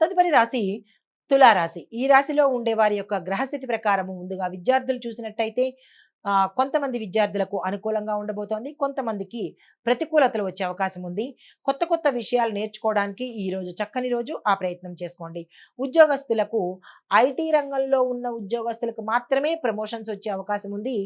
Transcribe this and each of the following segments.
తదుపరి రాశి తులారాశి. ఈ రాశిలో ఉండే వారి యొక్క గ్రహస్థితి ప్రకారము ముందుగా విద్యార్థులు చూసినట్టయితే కొంతమంది విద్యార్థులకు అనుకూలంగా ఉండబోతోంది. కొంతమందికి ప్రతికూలతలు వచ్చే అవకాశం ఉంది. కొత్త కొత్త విషయాలు నేర్చుకోవడానికి ఈ రోజు చక్కని రోజు. ఆ ప్రయత్నం చేసుకోండి. ఉద్యోగస్తులకు ఐటీ రంగంలో ఉన్న ఉద్యోగస్తులకు మాత్రమే ప్రమోషన్స్ వచ్చే అవకాశం ఉంది.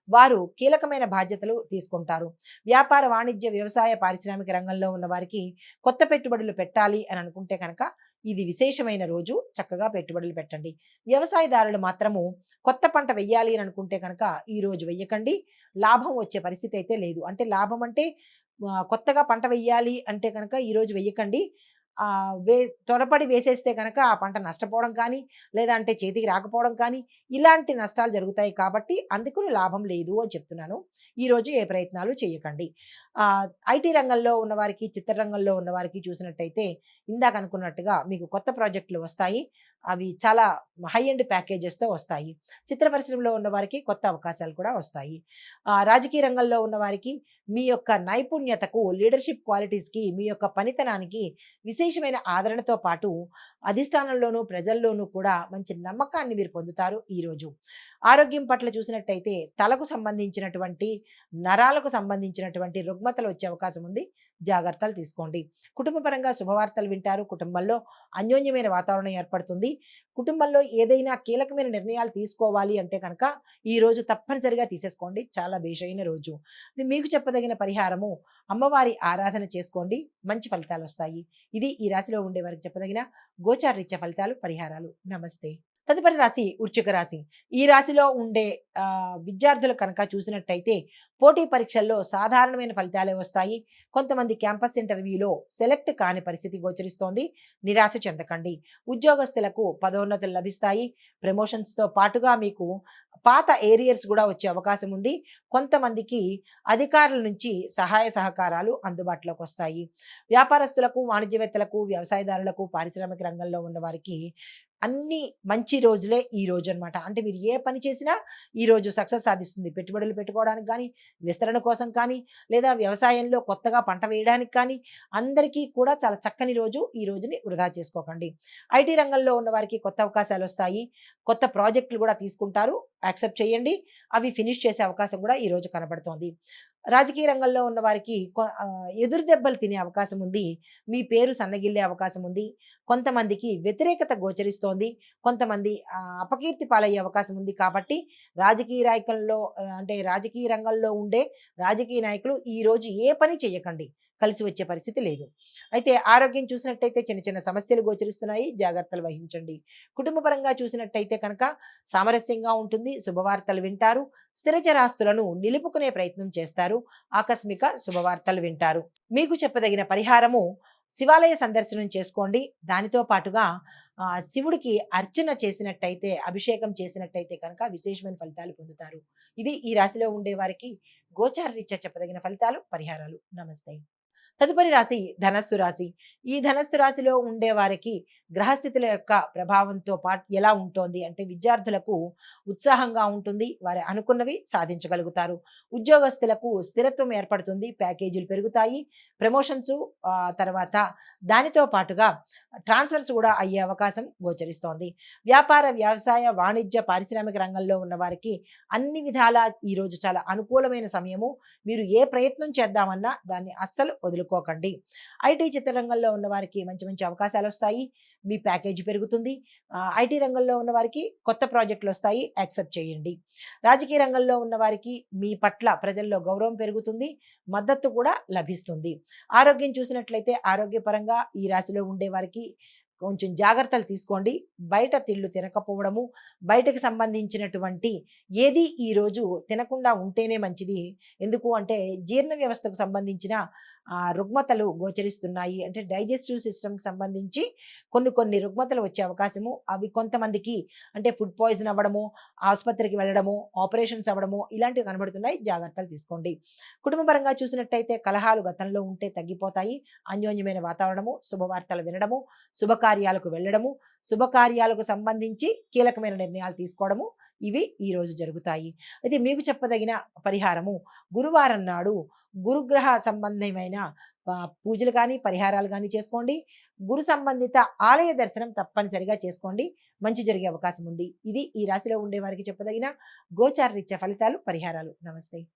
వారు కీలకమైన బాధ్యతలు తీసుకుంటారు. వ్యాపార, వాణిజ్య, వ్యవసాయ, పారిశ్రామిక రంగంలో ఉన్న వారికి కొత్త పెట్టుబడులు పెట్టాలి అని అనుకుంటే కనుక ఇది విశేషమైన రోజు. చక్కగా పెట్టుబడులు పెట్టండి. వ్యవసాయదారులు మాత్రము కొత్త పంట వెయ్యాలి అని అనుకుంటే కనుక ఈ రోజు వెయ్యకండి. లాభం వచ్చే పరిస్థితి అయితే లేదు. అంటే లాభం అంటే కొత్తగా పంట వెయ్యాలి అంటే కనుక ఈ రోజు వెయ్యకండి. త్వరపడి వేసేస్తే కనుక ఆ పంట నష్టపోవడం కానీ, లేదా అంటే చేతికి రాకపోవడం కానీ, ఇలాంటి నష్టాలు జరుగుతాయి కాబట్టి అందుకు లాభం లేదు అని చెప్తున్నాను. ఈరోజు ఏ ప్రయత్నాలు చేయకండి. ఐటీ రంగంలో ఉన్నవారికి, చిత్రరంగంలో ఉన్నవారికి చూసినట్టయితే ఇందాక అనుకున్నట్టుగా మీకు కొత్త ప్రాజెక్టులు వస్తాయి. అవి చాలా హై ఎండ్ ప్యాకేజెస్‌తో వస్తాయి. చిత్ర పరిశ్రమలో ఉన్నవారికి కొత్త అవకాశాలు కూడా వస్తాయి. రాజకీయ రంగంలో ఉన్నవారికి మీ యొక్క నైపుణ్యతకు, లీడర్‌షిప్ క్వాలిటీస్‌కి, మీ యొక్క పనితనానికి విశేషమైన ఆదరణతో పాటు అధిష్టానంలోనూ, ప్రజల్లోనూ కూడా మంచి నమ్మకాన్ని మీరు పొందుతారు ఈరోజు. ఆరోగ్యం పట్ల చూసినట్టయితే తలకు సంబంధించినటువంటి, నరాలకు సంబంధించినటువంటి రుగ్మతలు వచ్చే అవకాశం ఉంది. జాగ్రత్తలు తీసుకోండి. కుటుంబ పరంగా శుభవార్తలు వింటారు. కుటుంబంలో అన్యోన్యమైన వాతావరణం ఏర్పడుతుంది. కుటుంబంలో ఏదైనా కీలకమైన నిర్ణయాలు తీసుకోవాలి అంటే కనుక ఈ రోజు తప్పనిసరిగా తీసేసుకోండి. చాలా బేషైన రోజు. ఇది మీకు చెప్పదగిన పరిహారము అమ్మవారి ఆరాధన చేసుకోండి. మంచి ఫలితాలు వస్తాయి. ఇది ఈ రాశిలో ఉండే వారికి చెప్పదగిన గోచారరీత్యా ఫలితాలు, పరిహారాలు. నమస్తే. తదుపరి రాశి వృశ్చిక రాశి. ఈ రాశిలో ఉండే విద్యార్థులు కనుక చూసినట్టయితే పోటీ పరీక్షల్లో సాధారణమైన ఫలితాలే వస్తాయి. కొంతమంది క్యాంపస్ ఇంటర్వ్యూలో సెలెక్ట్ కాని పరిస్థితి గోచరిస్తోంది. నిరాశ చెందకండి. ఉద్యోగస్తులకు పదోన్నతులు లభిస్తాయి. ప్రమోషన్స్‌తో పాటుగా మీకు పాత ఏరియర్స్ కూడా వచ్చే అవకాశం ఉంది. కొంతమందికి అధికారుల నుంచి సహాయ సహకారాలు అందుబాటులోకి వస్తాయి. వ్యాపారస్తులకు, వాణిజ్యవేత్తలకు, వ్యవసాయదారులకు, పారిశ్రామిక రంగంలో ఉన్న వారికి అన్ని మంచి రోజులే ఈ రోజు అన్నమాట. అంటే మీరు ఏ పని చేసినా ఈ రోజు సక్సెస్ సాధిస్తుంది. పెట్టుబడులు పెట్టుకోవడానికి కానీ, విస్తరణ కోసం కానీ, లేదా వ్యవసాయంలో కొత్తగా పంట వేయడానికి కానీ, అందరికీ కూడా చాలా చక్కని రోజు. ఈ రోజుని వృధా చేసుకోకండి. ఐటీ రంగంలో ఉన్న వారికి కొత్త అవకాశాలు వస్తాయి. కొత్త ప్రాజెక్టులు కూడా తీసుకుంటారు. యాక్సెప్ట్ చేయండి. అవి ఫినిష్ చేసే అవకాశం కూడా ఈ రోజు కనబడుతోంది. రాజకీయ రంగంలో ఉన్న వారికి ఎదురు దెబ్బలు తినే అవకాశం ఉంది. మీ పేరు సన్నగిల్లే అవకాశం ఉంది. కొంతమందికి వ్యతిరేకత గోచరిస్తోంది. కొంతమంది అపకీర్తి పాలయ్యే అవకాశం ఉంది. కాబట్టి రాజకీయ నాయకుల్లో అంటే రాజకీయ రంగంలో ఉండే రాజకీయ నాయకులు ఈ రోజు ఏ పని చేయకండి. కలిసి వచ్చే పరిస్థితి లేదు. అయితే ఆరోగ్యం చూసినట్టయితే చిన్న చిన్న సమస్యలు గోచరిస్తున్నాయి. జాగ్రత్తలు వహించండి. కుటుంబ పరంగా చూసినట్టయితే కనుక సామరస్యంగా ఉంటుంది. శుభవార్తలు వింటారు. స్థిరచరాస్తులను నిలుపుకునే ప్రయత్నం చేస్తారు. ఆకస్మిక శుభవార్తలు వింటారు. మీకు చెప్పదగిన పరిహారము శివాలయ సందర్శనం చేసుకోండి. దానితో పాటుగా శివుడికి అర్చన చేసినట్టయితే, అభిషేకం చేసినట్టయితే కనుక విశేషమైన ఫలితాలు పొందుతారు. ఇది ఈ రాశిలో ఉండే వారికి గోచార రీత్యా చెప్పదగిన ఫలితాలు, పరిహారాలు. నమస్తే. తదుపరి రాశి ధనస్సు రాశి. ఈ ధనస్సు రాశిలో ఉండే వారికి గ్రహస్థితుల యొక్క ప్రభావంతో పాటు ఎలా ఉంటుంది అంటే విద్యార్థులకు ఉత్సాహంగా ఉంటుంది. వారు అనుకున్నవి సాధించగలుగుతారు. ఉద్యోగస్తులకు స్థిరత్వం ఏర్పడుతుంది. ప్యాకేజీలు పెరుగుతాయి. ప్రమోషన్స్ తర్వాత దానితో పాటుగా ట్రాన్స్ఫర్స్ కూడా అయ్యే అవకాశం గోచరిస్తోంది. వ్యాపార, వ్యవసాయ, వాణిజ్య, పారిశ్రామిక రంగంలో ఉన్న వారికి అన్ని విధాలా ఈరోజు చాలా అనుకూలమైన సమయము. మీరు ఏ ప్రయత్నం చేద్దామన్నా దాన్ని అస్సలు వదులుకోకండి. ఐటీ చిత్రరంగంలో ఉన్న వారికి మంచి మంచి అవకాశాలు వస్తాయి. మీ ప్యాకేజీ పెరుగుతుంది. ఐటీ రంగంలో ఉన్న వారికి కొత్త ప్రాజెక్టులు వస్తాయి. యాక్సెప్ట్ చేయండి. రాజకీయ రంగంలో ఉన్న వారికి మీ పట్ల ప్రజల్లో గౌరవం పెరుగుతుంది. మద్దతు కూడా లభిస్తుంది. ఆరోగ్యం చూసినట్లయితే ఆరోగ్యపరంగా ఈ రాశిలో ఉండే వారికి కొంచెం జాగ్రత్తలు తీసుకోండి. బయట తిళ్ళు తినకపోవడము, బయటకు సంబంధించినటువంటి ఏది ఈరోజు తినకుండా ఉంటేనే మంచిది. ఎందుకు అంటే జీర్ణ వ్యవస్థకు సంబంధించిన రుగ్మతలు గోచరిస్తున్నాయి. అంటే డైజెస్టివ్ సిస్టమ్కి సంబంధించి కొన్ని రుగ్మతలు వచ్చే అవకాశము. అవి కొంతమందికి అంటే ఫుడ్ పాయిజన్ అవ్వడము, ఆసుపత్రికి వెళ్ళడము, ఆపరేషన్స్ అవ్వడము ఇలాంటివి కనబడుతున్నాయి. జాగ్రత్తలు తీసుకోండి. కుటుంబపరంగా చూసినట్టయితే కలహాలు గతంలో ఉంటే తగ్గిపోతాయి. అన్యోన్యమైన వాతావరణము, శుభవార్తలు వినడము, శుభకార్యాలకు వెళ్ళడము, శుభకార్యాలకు సంబంధించి కీలకమైన నిర్ణయాలు తీసుకోవడము ఇవి ఈ రోజు జరుగుతాయి. అయితే మీకు చెప్పదగిన పరిహారము గురువారం నాడు గురుగ్రహ సంబంధమైన పూజలు కానీ, పరిహారాలు గానీ చేసుకోండి. గురు సంబంధిత ఆలయ దర్శనం తప్పనిసరిగా చేసుకోండి. మంచి జరిగే అవకాశం ఉంది. ఇది ఈ రాశిలో ఉండే వారికి చెప్పదగిన గోచార రీత్యా ఫలితాలు, పరిహారాలు. నమస్తే.